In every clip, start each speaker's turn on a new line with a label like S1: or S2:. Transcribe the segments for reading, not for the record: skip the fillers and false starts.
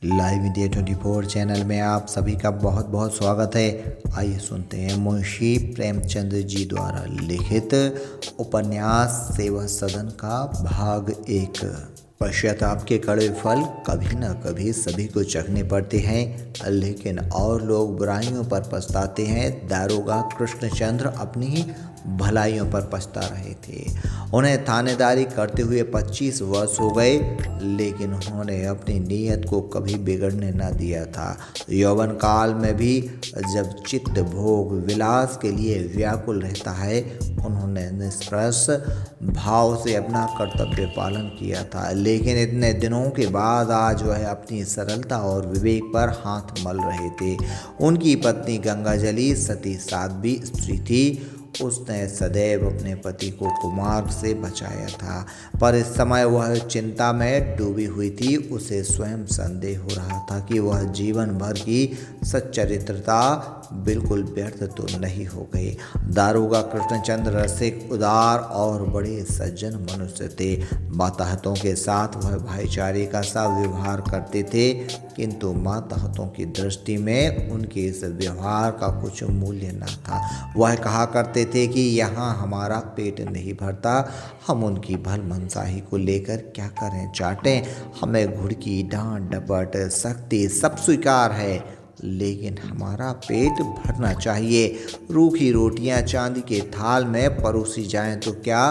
S1: Live India 24 channel में आप सभी का बहुत बहुत स्वागत है। आइए सुनते हैं मुंशी प्रेमचंद जी द्वारा लिखित उपन्यास सेवा सदन का भाग 1। पश्चाताप के कड़वे फल कभी न कभी सभी को चखने पड़ते हैं, लेकिन और लोग बुराइयों पर पछताते हैं। दारोगा कृष्णचंद्र अपनी ही भलाइयों पर पछता रहे थे। उन्हें थानेदारी करते हुए 25 वर्ष हो गए, लेकिन उन्होंने अपनी नीयत को कभी बिगड़ने न दिया था। यौवन काल में भी जब चित्त भोग विलास के लिए व्याकुल रहता है, उन्होंने निष्प्रस भाव से अपना कर्तव्य पालन किया था। लेकिन इतने दिनों के बाद आज वह अपनी सरलता और विवेक पर हाथ मल रहे थे। उनकी पत्नी गंगाजली सती साध्वी स्त्री थी। उसने सदैव अपने पति को कुमार्ग से बचाया था, पर इस समय वह चिंता में डूबी हुई थी। उसे स्वयं संदेह हो रहा था कि वह जीवन भर की सच्चरित्रता बिल्कुल व्यर्थ तो नहीं हो गई। दारोगा कृष्णचंद्र रसिक, उदार और बड़े सज्जन मनुष्य थे। माताहतों के साथ वह भाईचारे का सा व्यवहार करते थे, किंतु माताहतों की दृष्टि में उनके इस व्यवहार का कुछ मूल्य न था। वह कहा करते थे कि यहाँ हमारा पेट नहीं भरता, हम उनकी भल मनसाही को लेकर क्या करें चाटें। हमें घुड़की, डांट डपट, सख्ती सब स्वीकार है, लेकिन हमारा पेट भरना चाहिए। रूखी रोटियां चांदी के थाल में परोसी जाएं तो क्या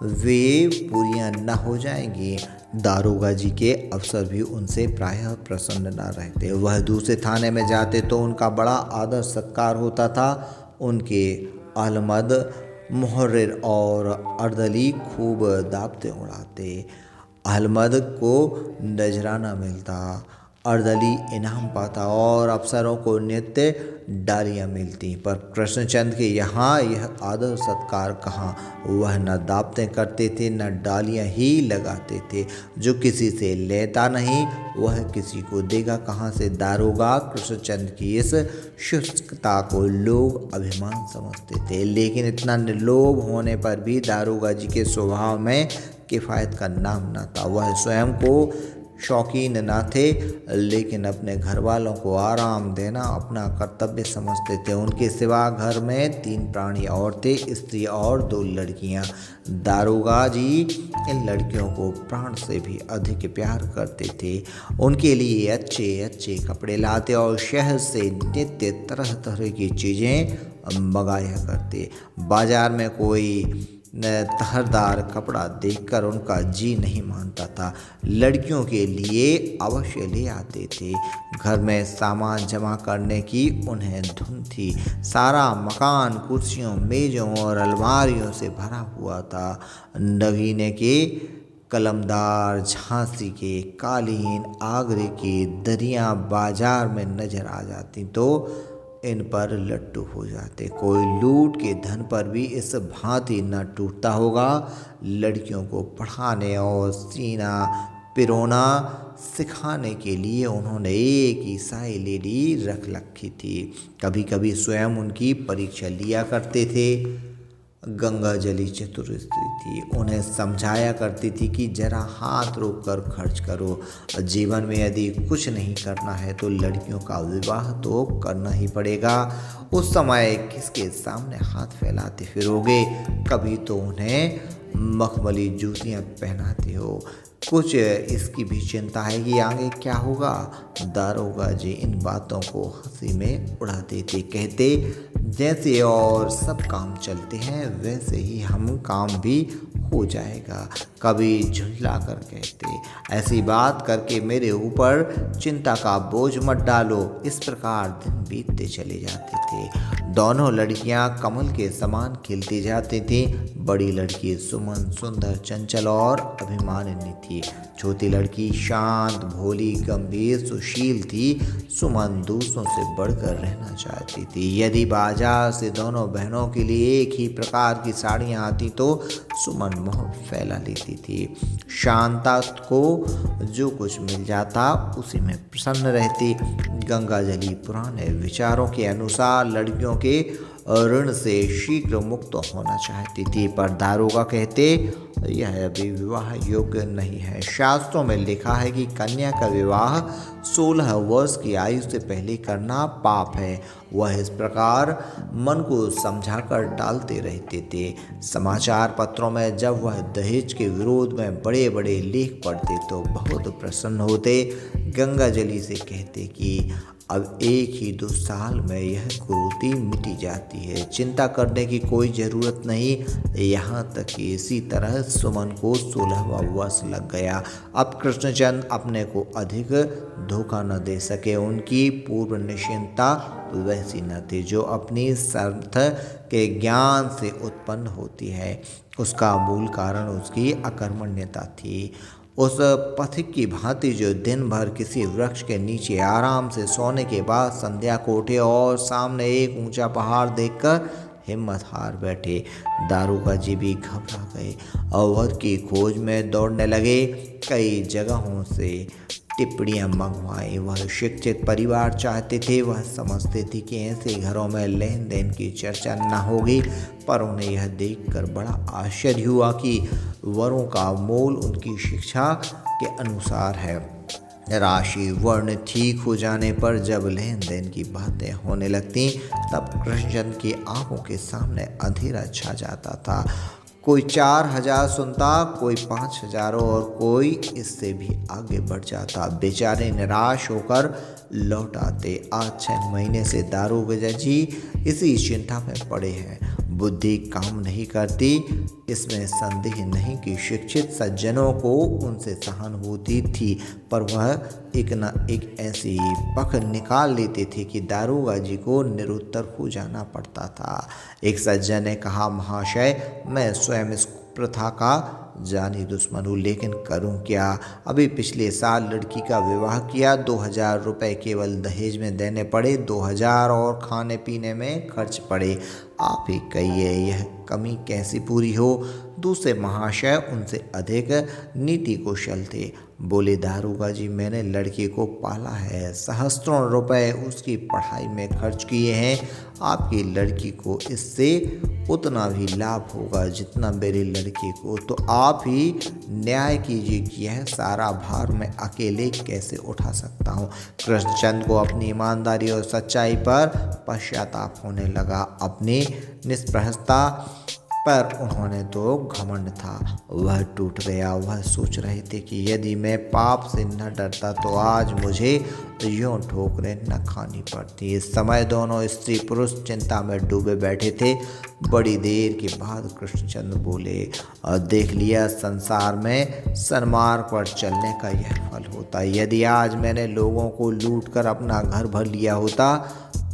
S1: वे पूरियां न हो जाएंगी। दारोगा जी के अफसर भी उनसे प्रायः प्रसन्न न रहते। वह दूसरे थाने में जाते तो उनका बड़ा आदर सत्कार होता था। उनके अहमद, मुहर्रिर और अर्दली खूब दावतें उड़ाते। अहमद को नजराना मिलता, अर्दली इनाम पाता और अफसरों को नित्य डालियाँ मिलती, पर कृष्णचंद के यहाँ यह आदर सत्कार कहाँ। वह न दावतें करते थे, न डालियाँ ही लगाते थे। जो किसी से लेता नहीं, वह किसी को देगा कहाँ से। दारोगा कृष्णचंद की इस शुष्कता को लोग अभिमान समझते थे, लेकिन इतना निर्लोभ होने पर भी दारोगा जी के स्वभाव में किफ़ायत का नाम न था। वह स्वयं को शौकीन न थे, लेकिन अपने घर वालों को आराम देना अपना कर्तव्य समझते थे। उनके सिवा घर में 3 प्राणी और थे, स्त्री और 2 लड़कियां। दारोगा जी इन लड़कियों को प्राण से भी अधिक प्यार करते थे। उनके लिए अच्छे अच्छे कपड़े लाते और शहर से नित्य तरह तरह की चीज़ें मंगाया करते। बाजार में कोई तहरदार कपड़ा देखकर उनका जी नहीं मानता था। लड़कियों के लिए अवश्य ले आते थे। घर में सामान जमा करने की उन्हें धुन थी। सारा मकान कुर्सियों, मेजों और अलमारियों से भरा हुआ था। नगीने के, कलमदार, झांसी के कालीन, आगरे की दरियां बाजार में नजर आ जाती तो इन पर लट्टू हो जाते। कोई लूट के धन पर भी इस भांति न टूटता होगा। लड़कियों को पढ़ाने और सीना पिरोना सिखाने के लिए उन्होंने एक ईसाई लेडी रख रखी थी। कभी कभी स्वयं उनकी परीक्षा लिया करते थे। गंगाजली चतुर स्त्री थी, उन्हें समझाया करती थी कि जरा हाथ रोक कर खर्च करो। जीवन में यदि कुछ नहीं करना है तो लड़कियों का विवाह तो करना ही पड़ेगा। उस समय किसके सामने हाथ फैलाते फिरोगे। कभी तो उन्हें मखमली जूतियां पहनाते हो। कुछ इसकी भी चिंता है कि आगे क्या होगा। दारोगा जी इन बातों को हंसी में उड़ाते थे, कहते जैसे और सब काम चलते हैं वैसे ही हम काम भी हो जाएगा। कभी झुंझला कर कहते, ऐसी बात करके मेरे ऊपर चिंता का बोझ मत डालो। इस प्रकार दिन बीतते चले जाते थे। दोनों लड़कियां कमल के समान खिलती जाती थीं। बड़ी लड़की सुमन सुंदर, चंचल और अभिमानिनी थी। छोटी लड़की शांत, भोली, गंभीर, सुशील थी। सुमन दूसरों से बढ़कर रहना चाहती थी। यदि बाजार से दोनों बहनों के लिए एक ही प्रकार की साड़ियाँ आती तो सुमन मोह फैला लेती थी। शांता को जो कुछ मिल जाता उसी में प्रसन्न रहती। गंगाजली पुराने विचारों के अनुसार लड़कियों के ऋण से शीघ्र मुक्त होना चाहती थी, पर दारोगा कहते यह अभी विवाह योग्य नहीं है। शास्त्रों में लिखा है कि कन्या का विवाह 16 वर्ष की आयु से पहले करना पाप है। वह इस प्रकार मन को समझाकर टालते रहते थे। समाचार पत्रों में जब वह दहेज के विरोध में बड़े बड़े लेख पढ़ते तो बहुत प्रसन्न होते। गंगाजली से कहते कि अब 1 ही 2 साल में यह कुरीति मिटी जाती है, चिंता करने की कोई ज़रूरत नहीं। यहाँ तक कि इसी तरह सुमन को 16वां वर्ष लग गया। अब कृष्णचंद अपने को अधिक धोखा न दे सके। उनकी पूर्व निश्चिंतता वैसी न थी जो अपनी समर्थ के ज्ञान से उत्पन्न होती है। उसका मूल कारण उसकी अकर्मण्यता थी। उस पथिक की भांति जो दिन भर किसी वृक्ष के नीचे आराम से सोने के बाद संध्या को उठे और सामने एक ऊंचा पहाड़ देखकर हिम्मत हार बैठे। दारोगा जी भी घबरा गए। अवध की खोज में दौड़ने लगे। कई जगहों से टिप्पणियाँ मंगवाई। वह शिक्षित परिवार चाहते थे। वह समझते थे कि ऐसे घरों में लेन देन की चर्चा न होगी, पर उन्हें यह देखकर बड़ा आश्चर्य हुआ कि वरों का मोल उनकी शिक्षा के अनुसार है। राशि वर्ण ठीक हो जाने पर जब लेन देन की बातें होने लगती तब कृष्णचंद की आंखों के सामने अंधेरा छा जाता था। कोई 4000 सुनता, कोई 5000 और कोई इससे भी आगे बढ़ जाता। बेचारे निराश होकर लौट आते। आज 6 महीने से दारोगा जी इसी चिंता में पड़े हैं। बुद्धि काम नहीं करती, इसमें संदेह नहीं कि शिक्षित सज्जनों को उनसे सहानुभूति थी, पर वह एक न एक ऐसी पख निकाल लेते थे कि दारोगा जी को निरुत्तर हो जाना पड़ता था। एक सज्जन ने कहा, महाशय, मैं स्वयं इस प्रथा का जानी दुश्मन हूँ, लेकिन करूँ क्या? अभी पिछले साल लड़की का विवाह किया, 2000 रुपये केवल दहेज में देने पड़े, 2000 और खाने पीने में खर्च पड़े। आप ही कहिए यह कमी कैसी पूरी हो? दूसरे महाशय उनसे अधिक नीति कुशल थे। बोले, दारोगा जी, मैंने लड़की को पाला है, सहस्त्रों रुपए उसकी पढ़ाई में खर्च किए हैं। आपकी लड़की को इससे उतना भी लाभ होगा जितना मेरी लड़की को। तो आप ही न्याय कीजिए कि यह सारा भार मैं अकेले कैसे उठा सकता हूँ। कृष्णचंद को अपनी ईमानदारी और सच्चाई पर पश्चाताप होने लगा। अपनी निष्प्रहता पर उन्होंने तो घमंड था, वह टूट गया। वह सोच रहे थे कि यदि मैं पाप से न डरता तो आज मुझे यूं ठोकरें न खानी पड़ती। इस समय दोनों स्त्री पुरुष चिंता में डूबे बैठे थे। बड़ी देर के बाद कृष्णचंद बोले, देख लिया, संसार में सन्मार्ग पर चलने का यह फल होता। यदि आज मैंने लोगों को लूट कर अपना घर भर लिया होता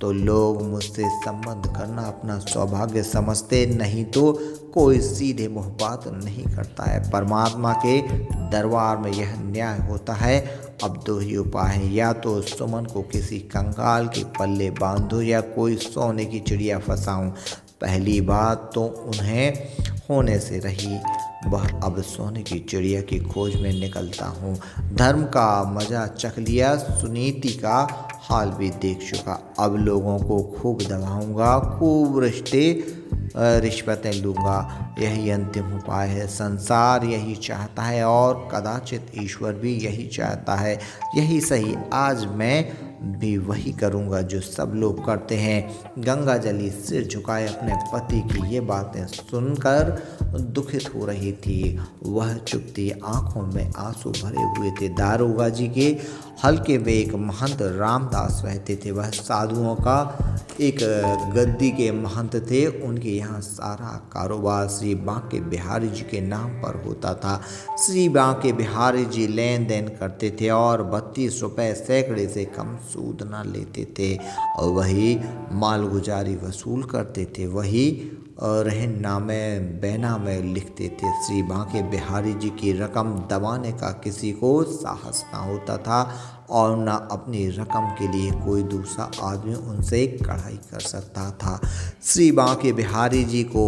S1: तो लोग मुझसे संबंध करना अपना सौभाग्य समझते, नहीं तो कोई सीधे मुँह बात नहीं करता है। परमात्मा के दरबार में यह न्याय होता है। अब 2 ही उपाय हैं, या तो सुमन को किसी कंगाल के पल्ले बांधो या कोई सोने की चिड़िया फंसाऊं। पहली बात तो उन्हें होने से रही। वह अब सोने की चिड़िया की खोज में निकलता हूँ। धर्म का मजा चख लिया, सुनीति का हाल भी देख चुका। अब लोगों को खूब दबाऊंगा, खूब रिश्वतें लूँगा। यही अंतिम उपाय है। संसार यही चाहता है और कदाचित ईश्वर भी यही चाहता है। यही सही, आज मैं भी वही करूँगा जो सब लोग करते हैं। गंगाजली सिर झुकाए अपने पति की ये बातें सुनकर दुखित हो रही थी। वह चुप थी, आंखों में आंसू भरे हुए थे। दारोगा जी के हल्के में एक महंत रामदास रहते थे। वह साधुओं का एक गद्दी के महंत थे। उनके यहाँ सारा कारोबार श्री बांके बिहारी जी के नाम पर होता था। श्री बांके बिहारी जी लेन देन करते थे और 32 रुपये सैकड़े से कम सूद न लेते थे, और वही मालगुजारी वसूल करते थे, वही रहननामे बैनामे लिखते थे। श्री बांके बिहारी जी की रकम दबाने का किसी को साहस न होता था और न अपनी रकम के लिए कोई दूसरा आदमी उनसे कड़ाई कर सकता था। श्री बांके बिहारी जी को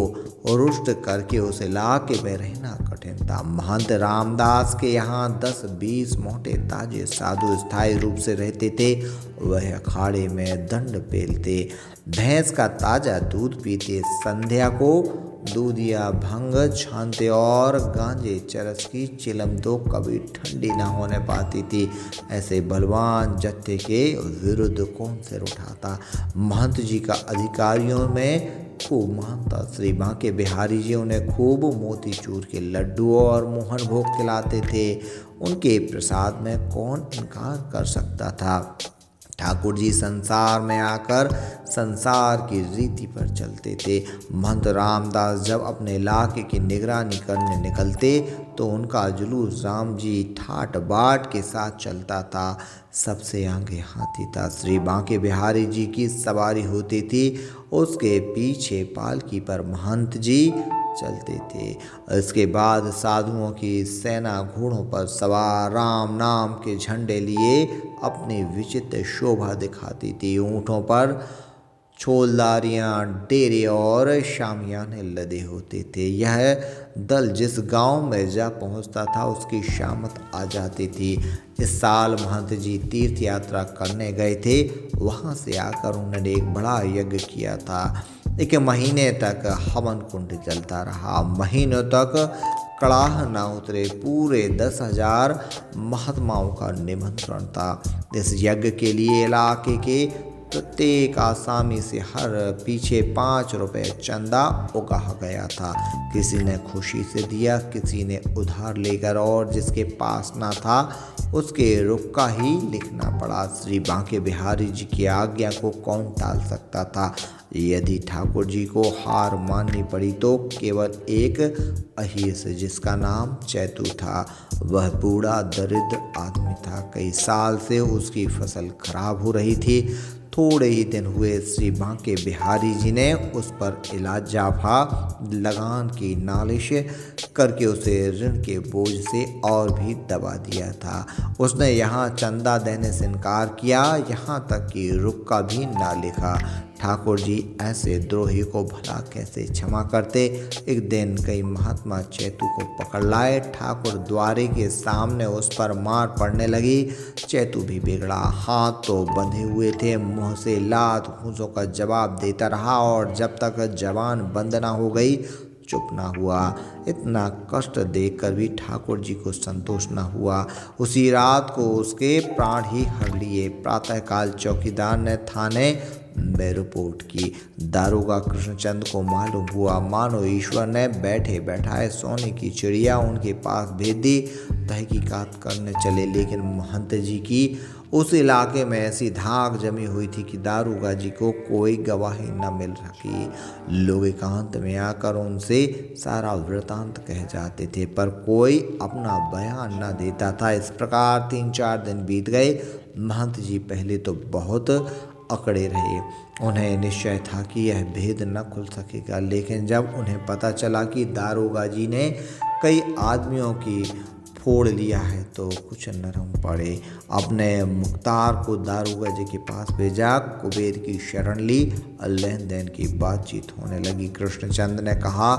S1: रुष्ट करके उस इलाके में रहना कठिन था। महंत रामदास के यहाँ 10-20 मोटे ताजे साधु स्थायी रूप से रहते थे। वह अखाड़े में दंड पेलते, भैंस का ताज़ा दूध पीते, संध्या को दूध या भंग छानते और गांजे चरस की चिलम तो कभी ठंडी न होने पाती थी। ऐसे बलवान जत्थे के विरुद्ध कौन सिर उठाता। महंत जी का अधिकारियों में खूब मानता। श्री बांके बिहारी जी उन्हें खूब मोतीचूर के लड्डू और मोहन भोग खिलाते थे। उनके प्रसाद में कौन इनकार कर सकता था। ठाकुर जी संसार में आकर संसार की रीति पर चलते थे। महंत रामदास जब अपने इलाके की निगरानी करने निकलते तो उनका जुलूस राम जी ठाट बाट के साथ चलता था। सबसे आगे हाथी था। श्री बांके बिहारी जी की सवारी होती थी, उसके पीछे पालकी पर महंत जी चलते थे। इसके बाद साधुओं की सेना घोड़ों पर सवार राम नाम के झंडे लिए अपनी विचित्र शोभा दिखाती थी। ऊँटों पर छोलदारियाँ, डेरे और शामियाने लदे होते थे। यह दल जिस गांव में जा पहुंचता था उसकी शामत आ जाती थी। इस साल महंत जी तीर्थ यात्रा करने गए थे। वहां से आकर उन्होंने एक बड़ा यज्ञ किया था। 1 महीने तक हवन कुंड जलता रहा। महीनों तक कड़ाह न उतरे। पूरे 10,000 महात्माओं का निमंत्रण था। इस यज्ञ के लिए इलाके के प्रत्येक आसामी से हर पीछे 5 रुपए चंदा उगाहा गया था। किसी ने खुशी से दिया, किसी ने उधार लेकर, और जिसके पास ना था उसके रुक्का ही लिखना पड़ा। श्री बांके बिहारी जी की आज्ञा को कौन टाल सकता था। यदि ठाकुर जी को हार माननी पड़ी तो केवल एक अहीस, जिसका नाम चैतू था। वह बूढ़ा दरिद्र आदमी था। कई साल से उसकी फसल खराब हो रही थी। थोड़े ही दिन हुए श्री बांके बिहारी जी ने उस पर इलाजाफा लगान की नालिश करके उसे ऋण के बोझ से और भी दबा दिया था। उसने यहाँ चंदा देने से इनकार किया, यहाँ तक कि रुक्का भी ना लिखा। ठाकुर जी ऐसे द्रोही को भला कैसे क्षमा करते। एक दिन कई महात्मा चैतू को पकड़ लाए। ठाकुर द्वारे के सामने उस पर मार पड़ने लगी। चैतू भी बिगड़ा। हाथ तो बंधे हुए थे, मुंह से लात घूंसों का जवाब देता रहा और जब तक जबान बंद ना हो गई चुप ना हुआ। इतना कष्ट देखकर भी ठाकुर जी को संतोष न हुआ। उसी रात को उसके प्राण ही हर लिए। प्रातःकाल चौकीदार ने थाने में रिपोर्ट की। दारोगा कृष्णचंद को मालूम हुआ मानो ईश्वर ने बैठे बैठाए सोने की चिड़िया उनके पास भेज दी। तहकीकात करने चले, लेकिन महंत जी की उस इलाके में ऐसी धाक जमी हुई थी कि दारोगा जी को कोई गवाही न मिल सकी। लोग एकांत में आकर उनसे सारा वृतांत कह जाते थे, पर कोई अपना बयान न देता था। इस प्रकार 3-4 दिन बीत गए। महंत जी पहले तो बहुत अकड़े रहे। उन्हें निश्चय था कि यह भेद न खुल सकेगा, लेकिन जब उन्हें पता चला कि दारोगा जी ने कई आदमियों की फोड़ लिया है तो कुछ नरम पड़े। अपने मुख्तार को दारोगा जी के पास भेजा। कुबेर की शरण ली। लेन देन की बातचीत होने लगी। कृष्णचंद ने कहा,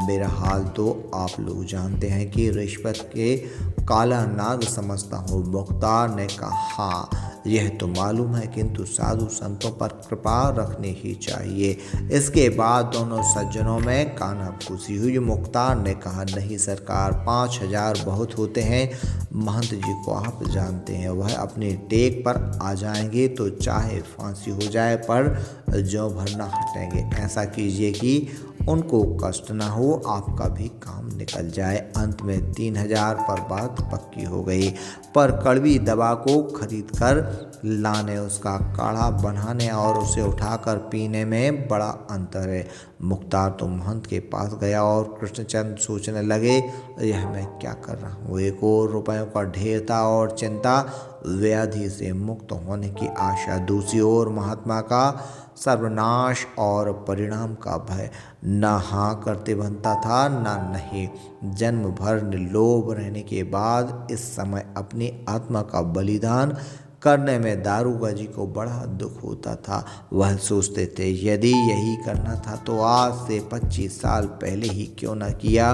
S1: मेरा हाल तो आप लोग जानते हैं कि रिश्वत के काला नाग समझता हूँ। मुख्तार ने कहा, हाँ यह तो मालूम है, किंतु साधु संतों पर कृपा रखनी ही चाहिए। इसके बाद दोनों सज्जनों में कानाफूसी हुई। मुख्तार ने कहा, नहीं सरकार, 5,000 बहुत होते हैं। महंत जी को आप जानते हैं, वह अपनी टेक पर आ जाएंगे तो चाहे फांसी हो जाए पर जो भरना हटेंगे। ऐसा कीजिए कि उनको कष्ट ना हो, आपका भी काम निकल जाए। अंत में 3,000 पर बात पक्की हो गई। पर कड़वी दवा को खरीद कर लाने, उसका काढ़ा बनाने और उसे उठाकर पीने में बड़ा अंतर है। मुख्तार तो महंत के पास गया और कृष्णचंद सोचने लगे, यह मैं क्या कर रहा हूँ। 1 और रुपयों का ढेर था और चिंता, व्याधि से मुक्त होने की आशा। दूसरी ओर महात्मा का सर्वनाश और परिणाम का भय। न हाँ करते बनता था न नहीं। जन्म भर निर्लोभ रहने के बाद इस समय अपनी आत्मा का बलिदान करने में दारोगा जी को बड़ा दुख होता था। वह सोचते थे, यदि यही करना था तो आज से 25 साल पहले ही क्यों न किया।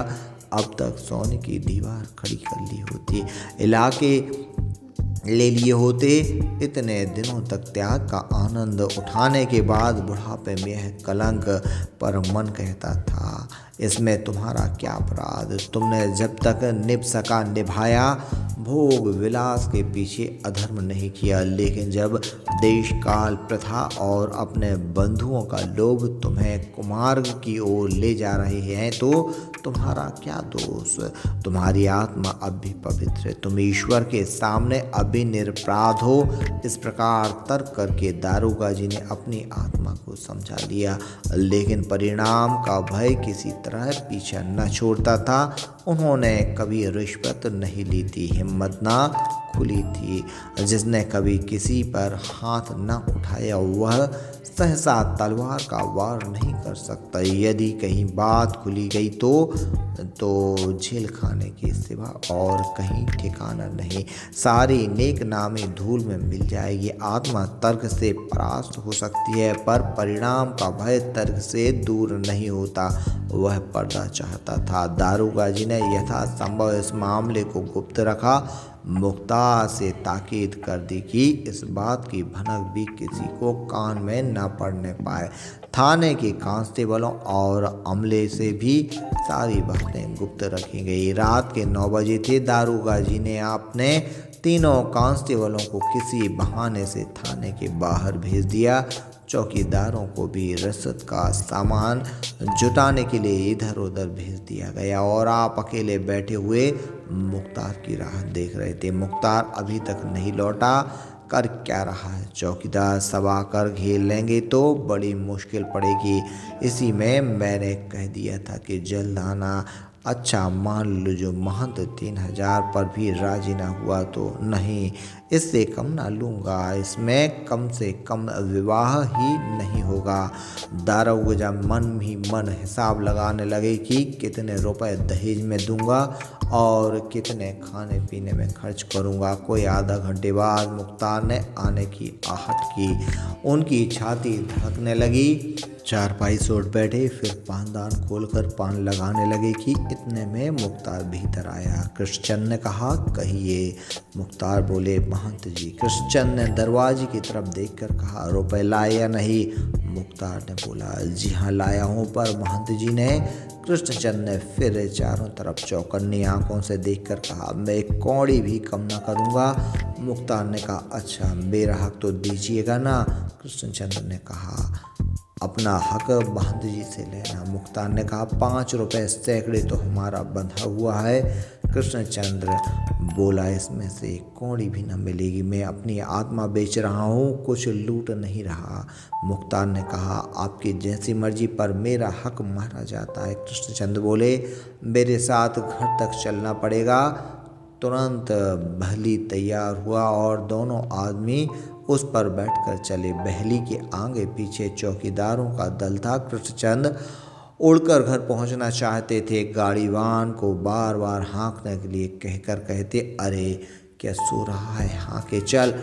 S1: अब तक सोने की दीवार खड़ी कर ली होती। इलाके ले लिए होते। इतने दिनों तक त्याग का आनंद उठाने के बाद बुढ़ापे में यह कलंक, पर मन कहता था इसमें तुम्हारा क्या अपराध, तुमने जब तक निभ सका निभाया, भोग विलास के पीछे अधर्म नहीं किया। लेकिन जब देश काल प्रथा और अपने बंधुओं का लोभ तुम्हें कुमार्ग की ओर ले जा रहे हैं तो तुम्हारा क्या दोष, तुम्हारी आत्मा अब भी पवित्र है, तुम ईश्वर के सामने अभी निरपराध हो। इस प्रकार तर्क करके दारोगा जी ने अपनी आत्मा को समझा लिया, लेकिन परिणाम का भय किसी तरह पीछा न छोड़ता था। उन्होंने कभी रिश्वत नहीं ली थी, हिम्मत ना खुली थी। जिसने कभी किसी पर हाथ न उठाया वह सहसा तलवार का वार नहीं कर सकता। यदि कहीं बात खुली गई तो झेल खाने के सिवा और कहीं ठिकाना नहीं, सारी नेक नामी धूल में मिल जाएगी। आत्मा तर्क से परास्त हो सकती है, पर परिणाम का भय तर्क से दूर नहीं होता। वह पर्दा चाहता था। दारोगा जी ने यथासंभव इस मामले को गुप्त रखा, मुख्तार से ताकीद कर दी कि इस बात की भनक भी किसी को कान में न पड़ने पाए। थाने के कांस्टेबलों और अमले से भी सारी बातें गुप्त रखी गई। रात के 9 बजे थे। दारोगा जी ने अपने तीनों कांस्टेबलों को किसी बहाने से थाने के बाहर भेज दिया। चौकीदारों को भी रसद का सामान जुटाने के लिए इधर उधर भेज दिया गया और आप अकेले बैठे हुए मुख्तार की राह देख रहे थे। मुख्तार अभी तक नहीं लौटा, कर क्या रहा है? चौकीदार सब आकर घेर लेंगे तो बड़ी मुश्किल पड़ेगी। इसी में मैंने कह दिया था कि जल्द आना। अच्छा मान लो जो महंत 3000 पर भी राजी ना हुआ तो? नहीं, इससे कम ना लूँगा। इसमें कम से कम विवाह ही नहीं होगा। दारोगा मन ही मन हिसाब लगाने लगे कि कितने रुपए दहेज में दूंगा और कितने खाने पीने में खर्च करूंगा। कोई आधा घंटे बाद मुख्तार ने आने की आहट की। उनकी छाती धड़कने लगी। चारपाई से उठ बैठे, फिर पानदान खोलकर पान लगाने लगे कि इतने में मुख्तार भीतर आया। कृष्णचंद ने कहा, कहिए। मुख्तार बोले, महंत जी। कृष्णचंद ने दरवाजे की तरफ देखकर कहा, रुपए लाए या नहीं? मुख्तार ने बोला, जी हाँ लाया हूँ। पर महंत जी ने? कृष्णचंद ने फिर चारों तरफ चौकन्नी आंखों से देखकर कहा, मैं एक कौड़ी भी कम ना करूँगा। मुख्तार ने कहा, अच्छा मेरा हक तो दीजिएगा ना? कृष्णचंद ने कहा, अपना हक महंत जी से लेना। मुख्तार ने कहा, 5 रुपए सैकड़े तो हमारा बंधा हुआ है। कृष्णचंद्र बोला, इसमें से एक कौड़ी भी न मिलेगी। मैं अपनी आत्मा बेच रहा हूँ, कुछ लूट नहीं रहा। मुख्तार ने कहा, आपकी जैसी मर्जी, पर मेरा हक मारा जाता है। कृष्णचंद्र बोले, मेरे साथ घर तक चलना पड़ेगा। तुरंत बहली तैयार हुआ और दोनों आदमी उस पर बैठकर चले। बहली के आगे पीछे चौकीदारों का दल था। कृष्णचंद उड़कर घर पहुंचना चाहते थे। गाड़ीवान को बार बार हाँकने के लिए कहकर कहते, अरे क्या सो रहा है, हाँके चल।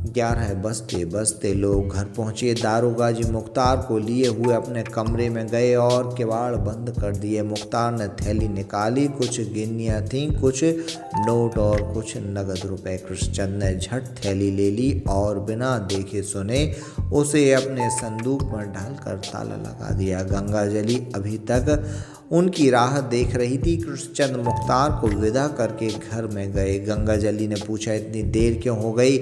S1: 11 बजते बजते लोग घर पहुंचे। दारोगा जी मुख्तार को लिए हुए अपने कमरे में गए और किवाड़ बंद कर दिए। मुख्तार ने थैली निकाली, कुछ गिन्नियाँ थीं, कुछ नोट और कुछ नगद रुपए। कृष्णचंद ने झट थैली ले ली और बिना देखे सुने उसे अपने संदूक में डालकर ताला लगा दिया। गंगाजली अभी तक उनकी राह देख रही थी। कृष्णचंद मुख्तार को विदा करके घर में गए। गंगाजली ने पूछा, इतनी देर क्यों हो गई?